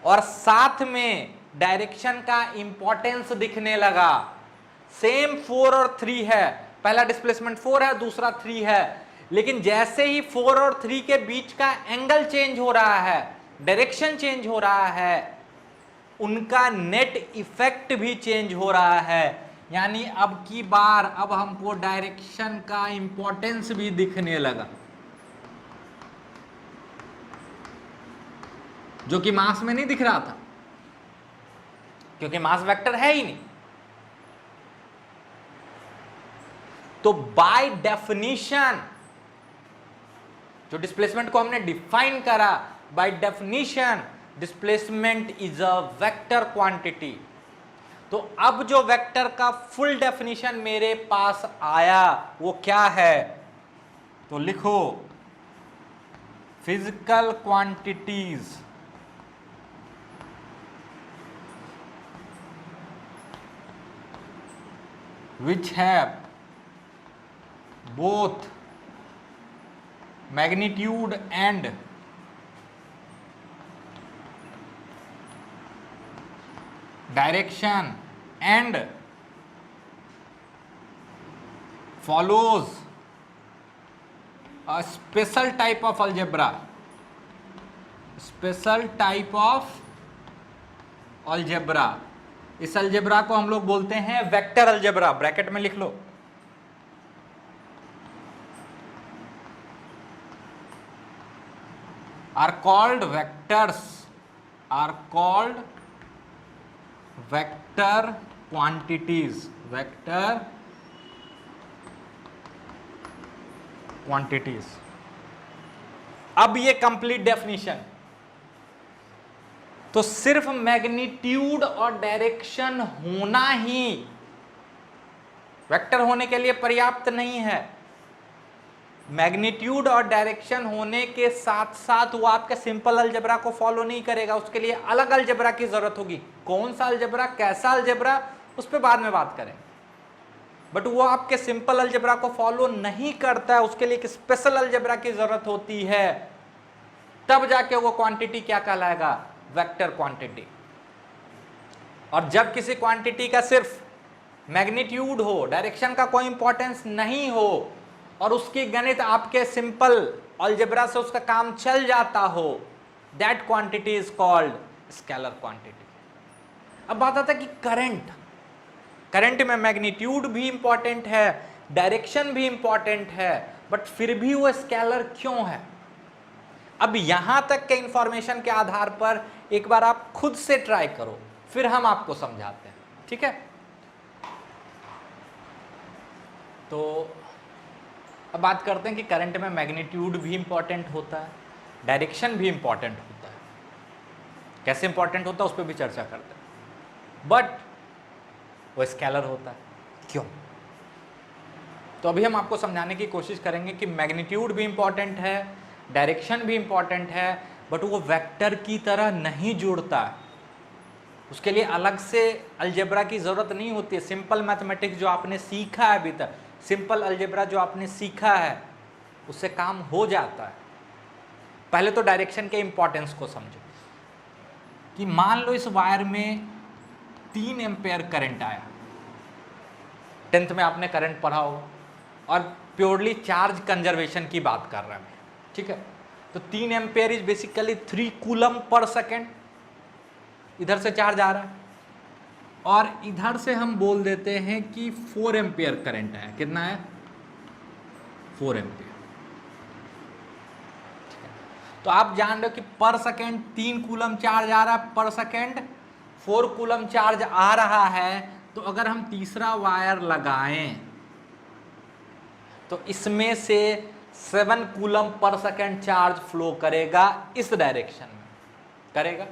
और साथ में डायरेक्शन का इंपॉर्टेंस दिखने लगा। सेम 4 और 3 है, पहला डिस्प्लेसमेंट 4 है, दूसरा 3 है, लेकिन जैसे ही 4 और 3 के बीच का एंगल चेंज हो रहा है, डायरेक्शन चेंज हो रहा है, उनका नेट इफेक्ट भी चेंज हो रहा है। यानी अब की बार अब हमको डायरेक्शन का इंपॉर्टेंस भी दिखने लगा, जो कि मास में नहीं दिख रहा था, क्योंकि मास वेक्टर है ही नहीं। तो बाय डेफिनेशन जो डिस्प्लेसमेंट को हमने डिफाइन करा, by definition displacement is a vector quantity. तो अब जो वेक्टर का फुल डेफिनेशन मेरे पास आया वो क्या है, तो लिखो physical quantities which have both magnitude and direction and follows a special type of algebra, special type of algebra। इस अलजेब्रा को हम लोग बोलते हैं वेक्टर अलजेब्रा, ब्रैकेट में लिख लो। Are called vectors, are called vector quantities, vector quantities. अब ये कंप्लीट डेफिनेशन तो सिर्फ मैग्नीट्यूड और डायरेक्शन होना ही वेक्टर होने के लिए पर्याप्त नहीं है। मैग्नीट्यूड और डायरेक्शन होने के साथ साथ वो आपके सिंपल अलजेब्रा को फॉलो नहीं करेगा, उसके लिए अलग अलजेब्रा की जरूरत होगी। कौन सा अलजेब्रा, कैसा अलजेब्रा, उस पर बाद में बात करें। बट वो आपके सिंपल अलजेब्रा को फॉलो नहीं करता है, उसके लिए एक स्पेशल अलजेब्रा की जरूरत होती है, तब जाके वो क्वांटिटी क्या कहलाएगा, वेक्टर क्वांटिटी। और जब किसी क्वांटिटी का सिर्फ मैग्नीट्यूड हो, डायरेक्शन का कोई इंपॉर्टेंस नहीं हो, और उसकी गणित आपके सिंपल अलजेब्रा से उसका काम चल जाता हो, that quantity is called scalar quantity. अब बात आता है कि करंट में मैग्नीट्यूड भी इंपॉर्टेंट है, डायरेक्शन भी इंपॉर्टेंट है, बट फिर भी वो स्केलर क्यों है। अब यहां तक के इंफॉर्मेशन के आधार पर एक बार आप खुद से ट्राई करो, फिर हम आपको समझाते हैं, ठीक है। तो अब बात करते हैं कि करंट में मैग्नीट्यूड भी इंपॉर्टेंट होता है, डायरेक्शन भी इंपॉर्टेंट होता है। कैसे इंपॉर्टेंट होता है उस पर भी चर्चा करते हैं, बट वो स्केलर होता है, क्यों। तो अभी हम आपको समझाने की कोशिश करेंगे कि मैग्नीट्यूड भी इंपॉर्टेंट है, डायरेक्शन भी इंपॉर्टेंट है, बट वो वेक्टर की तरह नहीं जुड़ता, उसके लिए अलग से अलजेब्रा की ज़रूरत नहीं होती है। सिंपल मैथमेटिक्स जो आपने सीखा है अभी तक, सिंपल अलजेब्रा जो आपने सीखा है, उससे काम हो जाता है। पहले तो डायरेक्शन के इंपॉर्टेंस को समझो कि मान लो इस वायर में 3 एम्पेयर करंट आया, 10th में आपने करंट पढ़ा होगा, और प्योरली चार्ज कंजर्वेशन की बात कर रहा है, ठीक है। तो 3 ampere is basically 3 coulomb per second, इधर से चार्ज आ रहा है, और इधर से हम बोल देते हैं कि 4 एम्पेयर करंट है। कितना है? 4 एम्पेयर। तो आप जान रहे हो कि पर सेकेंड 3 कूलम चार्ज आ रहा है, पर सेकेंड 4 कूलम चार्ज आ रहा है। तो अगर हम तीसरा वायर लगाएं तो इसमें से 7 coulomb per second charge flow करेगा, इस डायरेक्शन में करेगा,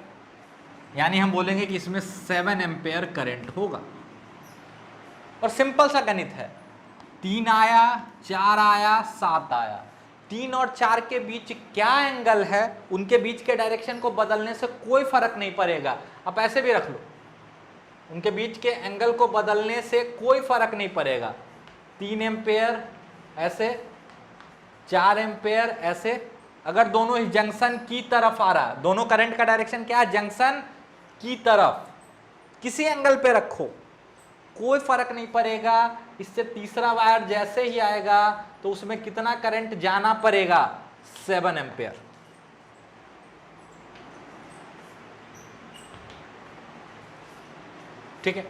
यानी हम बोलेंगे कि इसमें 7 एम्पेयर करंट होगा। और सिंपल सा गणित है, 3 आया, 4 आया, 7 आया, 3 और 4 के बीच क्या एंगल है, उनके बीच के डायरेक्शन को बदलने से कोई फर्क नहीं पड़ेगा। आप ऐसे भी रख लो, उनके बीच के एंगल को बदलने से कोई फर्क नहीं पड़ेगा। 3 एम्पेयर ऐसे, 4 एम्पेयर ऐसे, अगर दोनों ही जंक्शन की तरफ आ रहा, दोनों करंट का डायरेक्शन क्या है? जंक्शन की तरफ, किसी एंगल पे रखो कोई फर्क नहीं पड़ेगा। इससे तीसरा वायर जैसे ही आएगा तो उसमें कितना करंट जाना पड़ेगा? 7 एम्पेयर। ठीक है,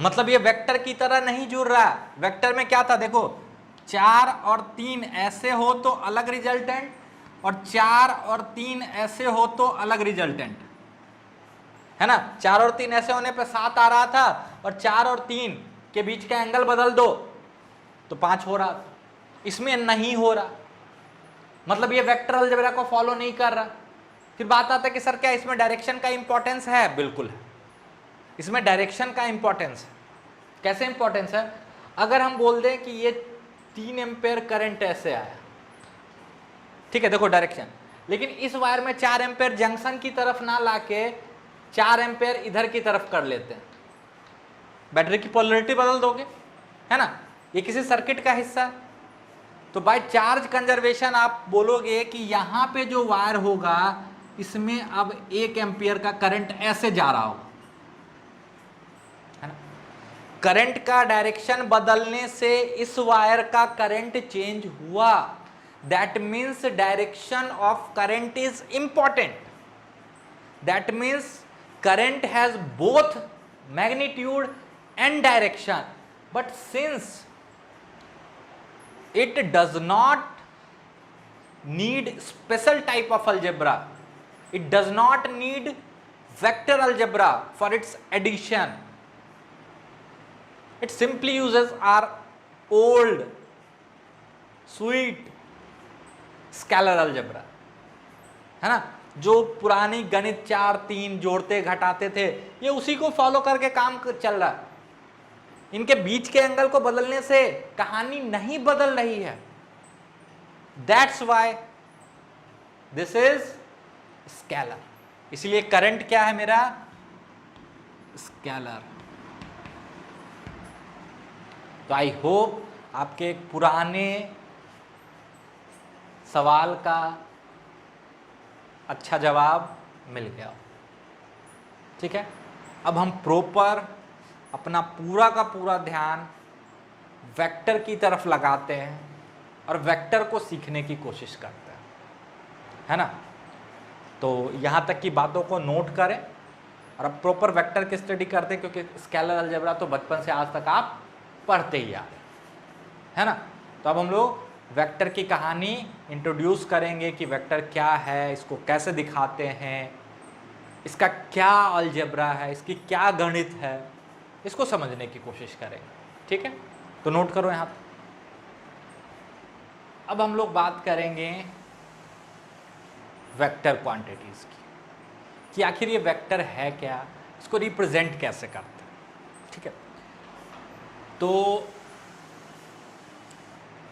मतलब ये वेक्टर की तरह नहीं जुड़ रहा। वेक्टर में क्या था? देखो, 4 और 3 ऐसे हो तो अलग रिजल्टेंट, और 4 और 3 ऐसे हो तो अलग रिजल्टेंट, है ना। 4 और 3 ऐसे होने पे 7 आ रहा था, और 4 और 3 के बीच का एंगल बदल दो तो 5 हो रहा था। इसमें नहीं हो रहा, मतलब ये वेक्टर अलजेब्रा को फॉलो नहीं कर रहा। फिर बात आता है कि सर क्या इसमें डायरेक्शन का इंपॉर्टेंस है? बिल्कुल है, इसमें डायरेक्शन का इंपॉर्टेंस है। कैसे इंपॉर्टेंस है? अगर हम बोल दें कि ये 3 एम्पेयर करंट ऐसे आया, ठीक है, देखो डायरेक्शन, लेकिन इस वायर में 4 एम्पेयर जंक्शन की तरफ ना लाके 4 एम्पेयर इधर की तरफ कर लेते हैं, बैटरी की पोलैरिटी बदल दोगे, है ना। ये किसी सर्किट का हिस्सा है, तो बाय चार्ज कंजर्वेशन आप बोलोगे कि यहां पे जो वायर होगा इसमें अब 1 एम्पियर का करंट ऐसे जा रहा होगा, है ना। करंट का डायरेक्शन बदलने से इस वायर का करंट चेंज हुआ, that means direction of current is important. That means current has both magnitude and direction, but since it does not need special type of algebra, it does not need vector algebra for its addition, it simply uses our old sweet scalar algebra, है ना। जो पुरानी गणित 4 3 जोड़ते घटाते थे, ये उसी को फॉलो करके काम चल रहा है। इनके बीच के एंगल को बदलने से कहानी नहीं बदल रही है। That's why this is scalar. इसलिए करंट क्या है मेरा? स्केलर। तो आई होप आपके एक पुराने सवाल का अच्छा जवाब मिल गया, ठीक है। अब हम प्रॉपर अपना पूरा का पूरा ध्यान वेक्टर की तरफ लगाते हैं और वेक्टर को सीखने की कोशिश करते हैं, है ना। तो यहाँ तक की बातों को नोट करें और अब प्रॉपर वेक्टर की स्टडी करते हैं, क्योंकि स्केलर अलजेब्रा तो बचपन से आज तक आप पढ़ते ही आ रहे, है ना। तो अब हम लोग वेक्टर की कहानी इंट्रोड्यूस करेंगे कि वेक्टर क्या है, इसको कैसे दिखाते हैं, इसका क्या अलजेब्रा है, इसकी क्या गणित है, इसको समझने की कोशिश करेंगे, ठीक है। तो नोट करो यहाँ पे। अब हम लोग बात करेंगे वेक्टर क्वांटिटीज की, कि आखिर ये वेक्टर है क्या, इसको रिप्रेजेंट कैसे करते हैं, ठीक है। तो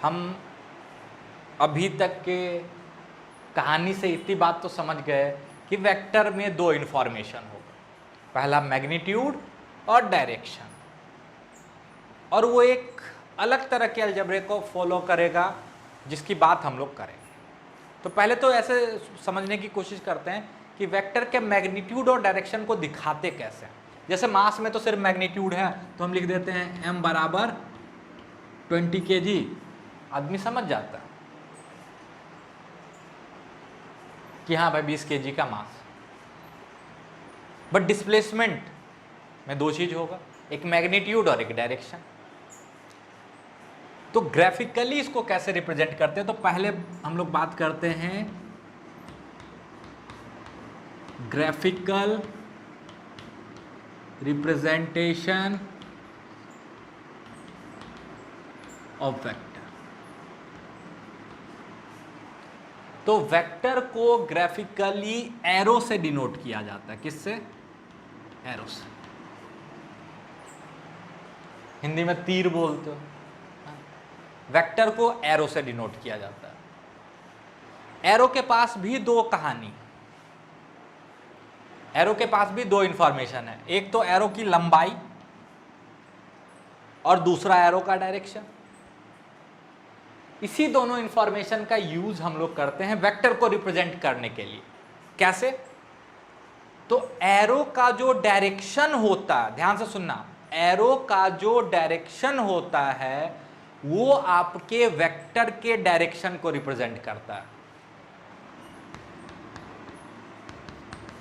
हम अभी तक के कहानी से इतनी बात तो समझ गए कि वेक्टर में 2 इंफॉर्मेशन होगा, पहला मैग्नीट्यूड और डायरेक्शन, और वो एक अलग तरह के अलजेब्रे को फॉलो करेगा जिसकी बात हम लोग करेंगे। तो पहले तो ऐसे समझने की कोशिश करते हैं कि वेक्टर के मैग्नीट्यूड और डायरेक्शन को दिखाते कैसे हैं। जैसे मास में तो सिर्फ मैग्नीट्यूड है, तो हम लिख देते हैं m बराबर 20 kg, आदमी समझ जाता है कि हाँ भाई 20 kg का मास। बट डिस्प्लेसमेंट में दो चीज होगा, एक मैग्नीट्यूड और एक डायरेक्शन। तो ग्राफिकली इसको कैसे रिप्रेजेंट करते हैं, तो पहले हम लोग बात करते हैं ग्राफिकल रिप्रेजेंटेशन ऑफ वेक्टर। तो वेक्टर को ग्राफिकली एरो से डिनोट किया जाता है। किससे? एरो से। हिंदी में तीर बोलते हो, वेक्टर को एरो से डिनोट किया जाता है। एरो के पास भी दो कहानी, एरो के पास भी दो इंफॉर्मेशन है, एक तो एरो की लंबाई और दूसरा एरो का डायरेक्शन। इसी दोनों इंफॉर्मेशन का यूज हम लोग करते हैं वेक्टर को रिप्रेजेंट करने के लिए। कैसे? तो एरो का जो डायरेक्शन होता है, ध्यान से सुनना, एरो का जो डायरेक्शन होता है वो आपके वेक्टर के डायरेक्शन को रिप्रेजेंट करता है।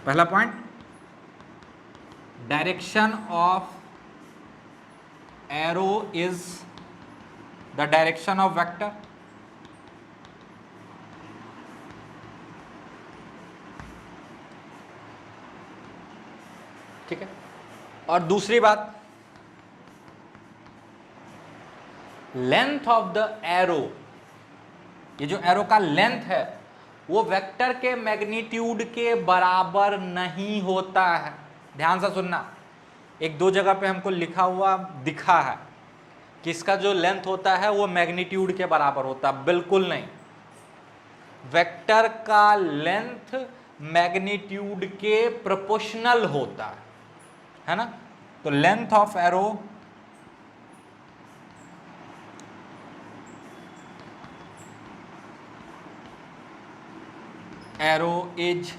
पहला point, direction of arrow is the direction of vector. ठीक है। और दूसरी बात, लेंथ ऑफ द एरो, ये जो एरो का लेंथ है वो वेक्टर के मैग्नीट्यूड के बराबर नहीं होता है। ध्यान से सुनना, एक दो जगह पे हमको लिखा हुआ दिखा है कि इसका जो लेंथ होता है वो मैग्नीट्यूड के बराबर होता है। बिल्कुल नहीं, वेक्टर का लेंथ मैग्नीट्यूड के प्रोपोर्शनल होता है ना। तो length of arrow is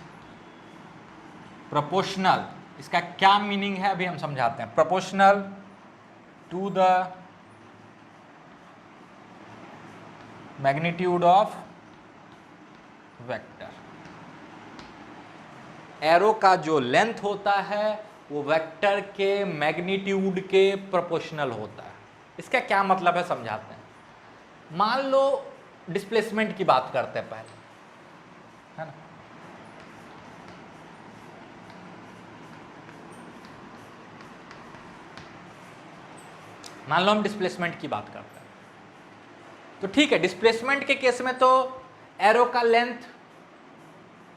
proportional. इसका क्या मीनिंग है अभी हम समझाते हैं। Proportional to the magnitude of vector. Arrow का जो लेंथ होता है वो वेक्टर के मैग्नीट्यूड के प्रोपोर्शनल होता है। इसका क्या मतलब है समझाते हैं। मान लो डिस्प्लेसमेंट की बात करते हैं पहले, है ना। मान लो हम डिस्प्लेसमेंट की बात करते हैं, तो ठीक है, डिस्प्लेसमेंट के केस में तो एरो का लेंथ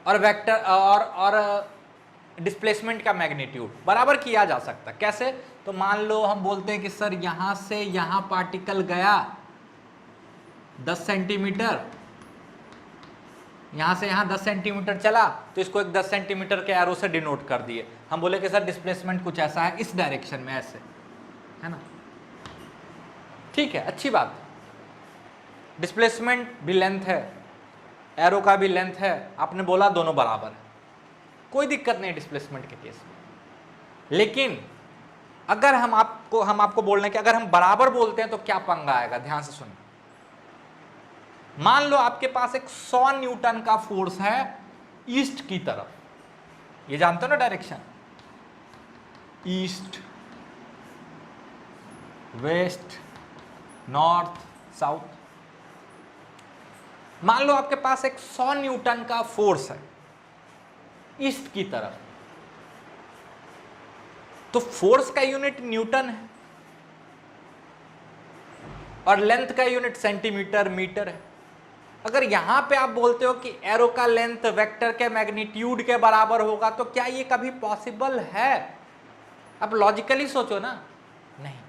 और वेक्टर और डिस्प्लेसमेंट का मैग्नीट्यूड बराबर किया जा सकता है। कैसे? तो मान लो हम बोलते हैं कि सर यहां से यहां पार्टिकल गया 10 सेंटीमीटर, यहां से यहां 10 सेंटीमीटर चला, तो इसको एक 10 सेंटीमीटर के एरो से डिनोट कर दिए। हम बोले कि सर डिस्प्लेसमेंट कुछ ऐसा है, इस डायरेक्शन में ऐसे, है ना। ठीक है, अच्छी बात। डिस्प्लेसमेंट भी लेंथ है, एरो का भी लेंथ है, आपने बोला दोनों बराबर है, कोई दिक्कत नहीं डिस्प्लेसमेंट के केस में। लेकिन अगर हम आपको बोल रहे हैं कि अगर हम बराबर बोलते हैं तो क्या पंगा आएगा, ध्यान से सुनिए। मान लो आपके पास एक 100 न्यूटन का फोर्स है ईस्ट की तरफ, ये जानते हो ना direction, east, west, north, south. मान लो आपके पास एक 100 न्यूटन का फोर्स है ईस्ट की तरफ, तो फोर्स का यूनिट न्यूटन है और लेंथ का यूनिट सेंटीमीटर, मीटर है। अगर यहां पे आप बोलते हो कि एरो का लेंथ वेक्टर के मैग्नीट्यूड के बराबर होगा, तो क्या ये कभी पॉसिबल है? अब लॉजिकली सोचो ना, नहीं।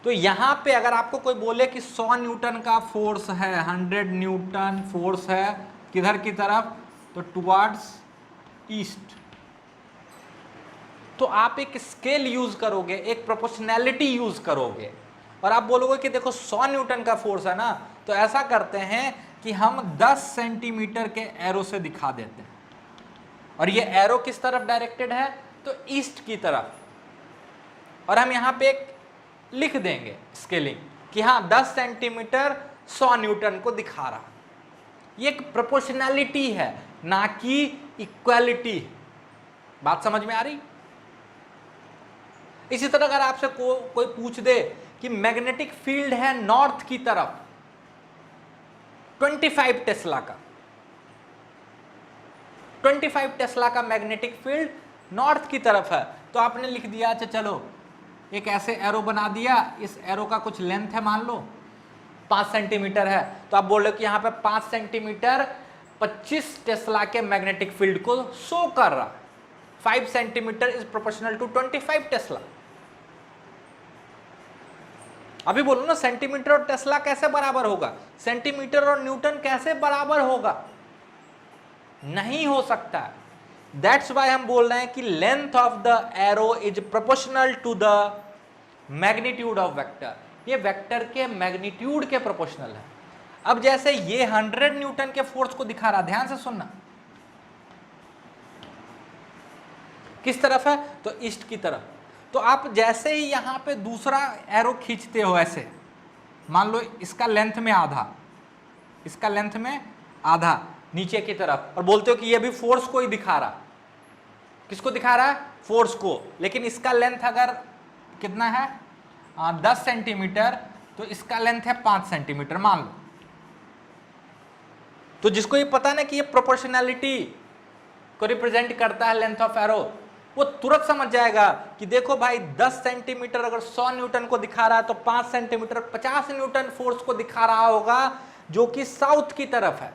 तो यहां पे अगर आपको कोई बोले कि 100 न्यूटन का फोर्स है, 100 न्यूटन फोर्स है किधर की तरफ, तो टुवर्ड्स ईस्ट, तो आप एक स्केल यूज करोगे, एक प्रोपोर्शनैलिटी यूज करोगे और आप बोलोगे कि देखो 100 न्यूटन का फोर्स है ना, तो ऐसा करते हैं कि हम 10 सेंटीमीटर के एरो से दिखा देते हैं। और ये एरो किस तरफ डायरेक्टेड है? तो ईस्ट की तरफ। और हम यहाँ पे एक लिख देंगे स्केलिंग कि हाँ 10 सेंटीमीटर 100 न्यूटन को दिखा रहा। ये एक प्रोपोर्शनैलिटी है, ना कि इक्वालिटी। बात समझ में आ रही? इसी तरह अगर आपसे कोई पूछ दे कि मैग्नेटिक फील्ड है नॉर्थ की तरफ 25 टेस्ला का, 25 टेस्ला का मैग्नेटिक फील्ड नॉर्थ की तरफ है, तो आपने लिख दिया अच्छा चलो एक ऐसे एरो बना दिया, इस एरो का कुछ लेंथ है मान लो 5 सेंटीमीटर है, तो आप बोल रहे हो कि यहाँ पे 5 सेंटीमीटर 25 टेस्ला के मैग्नेटिक फील्ड को शो कर रहा। 5 centimetre is proportional to 25 tesla. अभी बोलो ना सेंटीमीटर और टेस्ला कैसे बराबर होगा, सेंटीमीटर और न्यूटन कैसे बराबर होगा, नहीं हो सकता। दैट्स वाई हम बोल रहे हैं कि length of the arrow is proportional to the magnitude of vector. ये वेक्टर के मैग्नीट्यूड के प्रोपोर्शनल है। अब जैसे ये 100 न्यूटन के फोर्स को दिखा रहा, ध्यान से सुनना, किस तरफ है तो ईस्ट की तरफ। तो आप जैसे ही यहां पे दूसरा एरो खींचते हो ऐसे, मान लो इसका लेंथ में आधा, इसका लेंथ में आधा नीचे की तरफ, और बोलते हो कि ये भी फोर्स को ही दिखा रहा। किसको दिखा रहा है? फोर्स को। लेकिन इसका लेंथ अगर कितना है 10 सेंटीमीटर, तो इसका लेंथ है 5 सेंटीमीटर मान लो। तो जिसको ये पता ना कि ये प्रोपोर्शनैलिटी को रिप्रेजेंट करता है लेंथ ऑफ एरो, वो तुरंत समझ जाएगा कि देखो भाई 10 सेंटीमीटर अगर 100 न्यूटन को दिखा रहा है तो 5 सेंटीमीटर 50 न्यूटन फोर्स को दिखा रहा होगा, जो कि साउथ की तरफ है।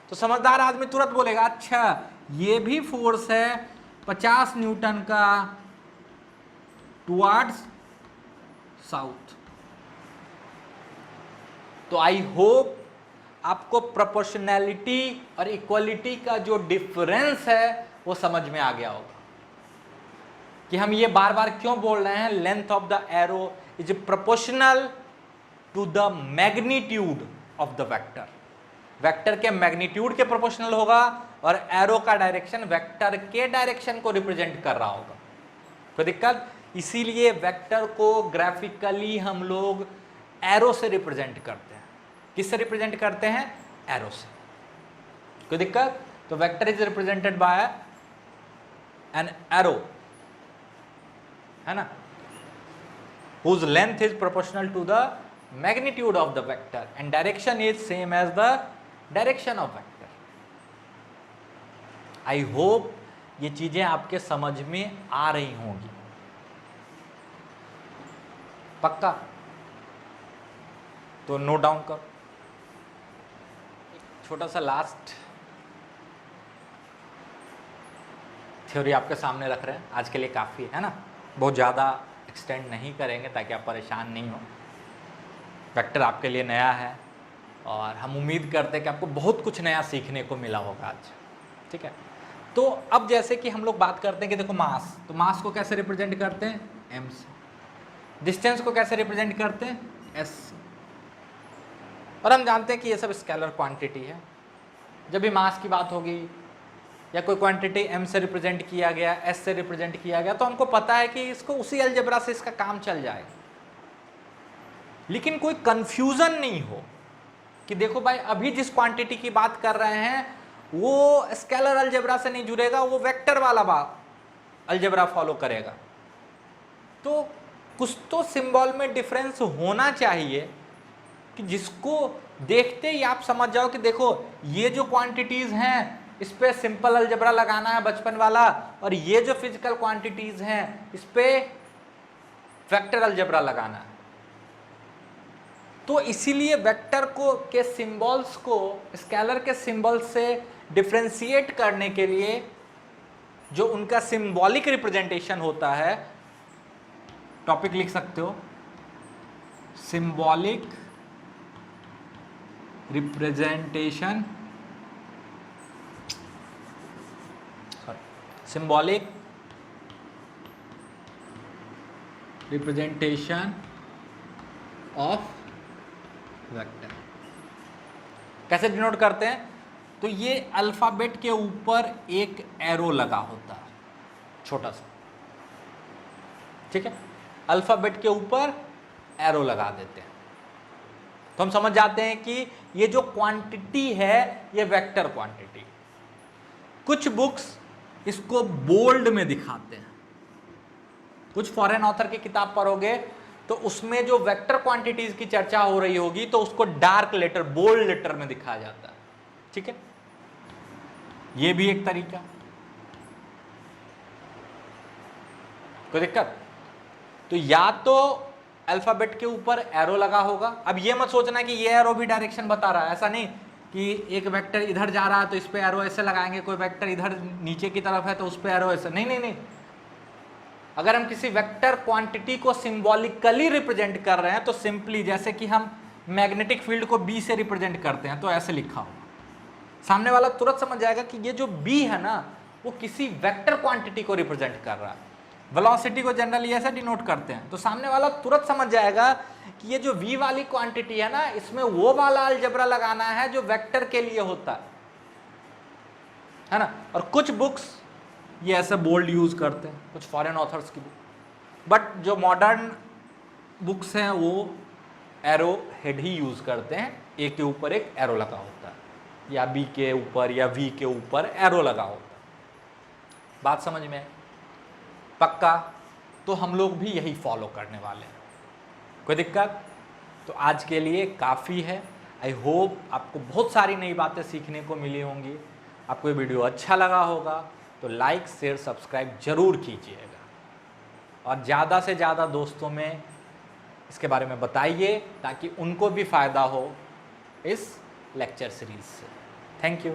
तो समझदार आदमी तुरंत बोलेगा अच्छा ये भी फोर्स है 50 न्यूटन का टुवर्ड्स साउथ। तो आई होप आपको प्रोपोर्शनैलिटी और इक्वलिटी का जो डिफरेंस है वो समझ में आ गया होगा कि हम ये बार बार क्यों बोल रहे हैं length of the arrow is proportional to the magnitude of the vector. Vector के मैग्नीट्यूड के प्रोपोर्शनल होगा और एरो का डायरेक्शन वेक्टर के डायरेक्शन को रिप्रेजेंट कर रहा होगा। कोई दिक्कत? इसीलिए वेक्टर को ग्राफिकली हम लोग एरो से रिप्रेजेंट करते हैं। किससे रिप्रेजेंट करते हैं? एरो से। कोई दिक्कत? तो vector is represented by an arrow, है ना, whose length is proportional to the magnitude of the vector and direction is same as the direction of vector. I hope ये चीजें आपके समझ में आ रही होंगी। पक्का? तो नोट डाउन करो। छोटा सा लास्ट थ्योरी आपके सामने रख रहे हैं, आज के लिए काफ़ी है ना, बहुत ज़्यादा एक्सटेंड नहीं करेंगे ताकि आप परेशान नहीं हो। वेक्टर आपके लिए नया है और हम उम्मीद करते हैं कि आपको बहुत कुछ नया सीखने को मिला होगा आज, ठीक है। तो अब जैसे कि हम लोग बात करते हैं कि देखो मास, तो मास को कैसे रिप्रेजेंट करते हैं? m से। डिस्टेंस को कैसे रिप्रेजेंट करते हैं? s से। और हम जानते हैं कि ये सब स्केलर क्वांटिटी है। जब भी मास की बात होगी या कोई क्वांटिटी m से रिप्रेजेंट किया गया, s से रिप्रेजेंट किया गया, तो हमको पता है कि इसको उसी अलजेब्रा से इसका काम चल जाएगा। लेकिन कोई कंफ्यूजन नहीं हो कि देखो भाई अभी जिस क्वांटिटी की बात कर रहे हैं वो स्केलर अलजेब्रा से नहीं जुड़ेगा, वो वेक्टर वाला बात अलजेब्रा फॉलो करेगा। तो कुछ तो सिंबल में डिफरेंस होना चाहिए कि जिसको देखते ही आप समझ जाओ कि देखो ये जो क्वांटिटीज हैं इस पे सिंपल अलजेब्रा लगाना है बचपन वाला, और ये जो फिजिकल क्वांटिटीज हैं इस पे वेक्टर अलजेब्रा लगाना है। तो इसीलिए वेक्टर को के सिंबल्स को स्केलर के सिंबल से डिफरेंशिएट करने के लिए जो उनका सिंबॉलिक रिप्रेजेंटेशन होता है, टॉपिक लिख सकते हो, symbolic representation, symbolic representation of vector. कैसे डिनोट करते हैं? तो ये अल्फाबेट के ऊपर एक एरो लगा होता है छोटा सा, ठीक है, अल्फ़ाबेट के ऊपर एरो लगा देते हैं तो हम समझ जाते हैं कि ये जो क्वांटिटी है ये वेक्टर क्वांटिटी। कुछ बुक्स इसको बोल्ड में दिखाते हैं, कुछ फॉरेन ऑथर की किताब पढ़ोगे तो उसमें जो वेक्टर क्वांटिटीज की चर्चा हो रही होगी तो उसको डार्क लेटर, बोल्ड लेटर में दिखाया जाता है। ठीक है, ये भी एक तरीका। कोई दिक्कत? तो या तो अल्फाबेट के ऊपर एरो लगा होगा। अब ये मत सोचना कि ये एरो भी डायरेक्शन बता रहा है, ऐसा नहीं कि एक वेक्टर इधर जा रहा है तो इस पे एरो ऐसे लगाएंगे, कोई वेक्टर इधर नीचे की तरफ है तो उस पे एरो ऐसे, नहीं नहीं नहीं। अगर हम किसी वेक्टर क्वांटिटी को सिंबॉलिकली रिप्रेजेंट कर रहे हैं तो सिंपली जैसे कि हम मैग्नेटिक फील्ड को बी से रिप्रेजेंट करते हैं तो ऐसे लिखा होगा, सामने वाला तुरंत समझ जाएगा कि ये जो बी है ना वो किसी वेक्टर क्वांटिटी को रिप्रेजेंट कर रहा है। वेलोसिटी को जनरली ऐसे डिनोट करते हैं तो सामने वाला तुरंत समझ जाएगा कि ये जो v वाली क्वांटिटी है ना इसमें वो वाला अलजेब्रा लगाना है जो वेक्टर के लिए होता है ना। और कुछ बुक्स ये ऐसे बोल्ड यूज करते हैं, कुछ फॉरेन ऑथर्स की बुक, बट जो मॉडर्न बुक्स हैं वो एरो हेड ही यूज करते हैं, ए के ऊपर एक एरो लगा होता है या बी के ऊपर या वी के ऊपर एरो लगा होता है। बात समझ में है? पक्का? तो हम लोग भी यही फॉलो करने वाले हैं। कोई दिक्कत? तो आज के लिए काफ़ी है। आई होप आपको बहुत सारी नई बातें सीखने को मिली होंगी। आपको ये वीडियो अच्छा लगा होगा तो लाइक शेयर सब्सक्राइब जरूर कीजिएगा और ज़्यादा से ज़्यादा दोस्तों में इसके बारे में बताइए ताकि उनको भी फ़ायदा हो इस लेक्चर सीरीज़ से। Thank you.